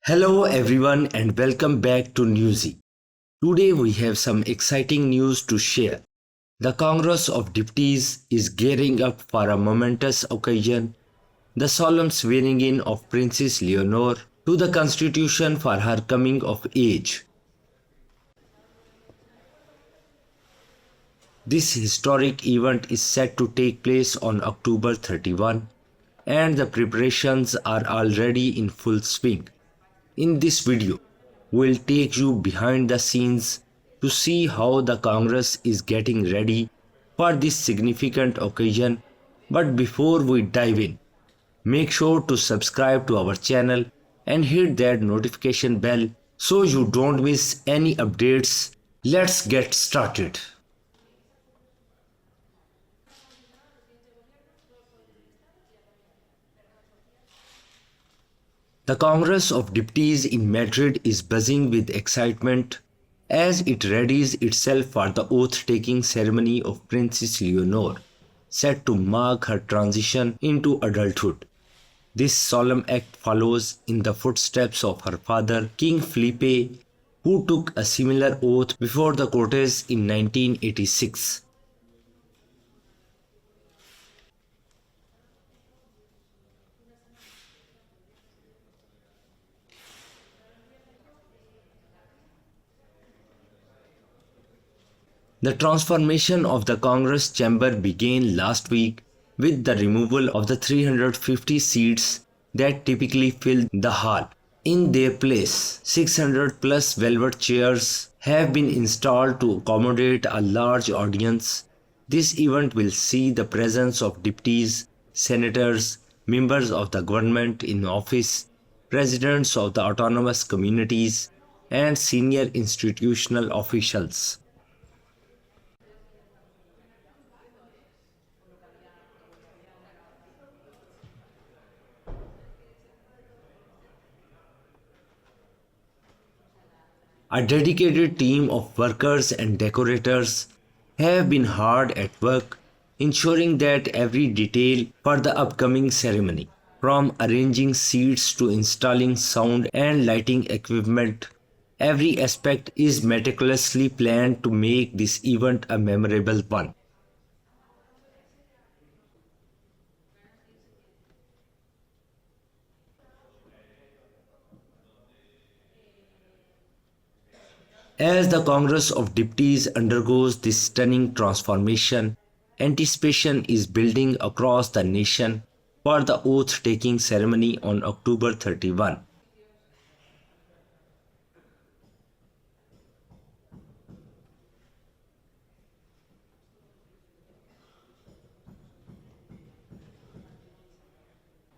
Hello everyone and welcome back to Newzee. Today we have some exciting news to share. The Congress of Deputies is gearing up for a momentous occasion, the solemn swearing in of Princess Leonor to the Constitution for her coming of age. This historic event is set to take place on October 31 and the preparations are already in full swing. In this video, we'll take you behind the scenes to see how the Congress is getting ready for this significant occasion. But before we dive in, make sure to subscribe to our channel and hit that notification bell so you don't miss any updates. Let's get started. The Congress of Deputies in Madrid is buzzing with excitement as it readies itself for the oath-taking ceremony of Princess Leonor, set to mark her transition into adulthood. This solemn act follows in the footsteps of her father, King Felipe, who took a similar oath before the Cortes in 1986. The transformation of the Congress chamber began last week with the removal of the 350 seats that typically fill the hall. In their place, 600 plus velvet chairs have been installed to accommodate a large audience. This event will see the presence of deputies, senators, members of the government in office, presidents of the autonomous communities, and senior institutional officials. A dedicated team of workers and decorators have been hard at work ensuring that every detail for the upcoming ceremony, from arranging seats to installing sound and lighting equipment, every aspect is meticulously planned to make this event a memorable one. As the Congress of Deputies undergoes this stunning transformation, anticipation is building across the nation for the oath-taking ceremony on October 31.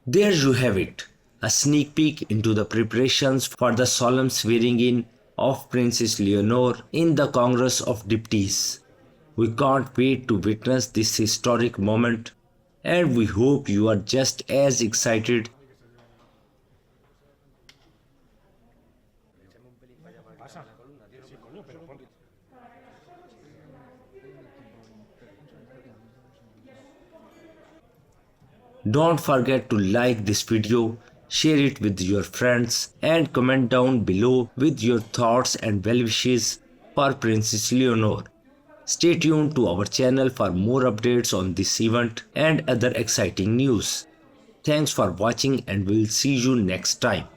There you have it, a sneak peek into the preparations for the solemn swearing-in of Princess Leonor in the Congress of Deputies. We can't wait to witness this historic moment, and we hope you are just as excited. Don't forget to like this video, share it with your friends, and comment down below with your thoughts and well wishes for Princess Leonor. Stay tuned to our channel for more updates on this event and other exciting news. Thanks for watching and we'll see you next time.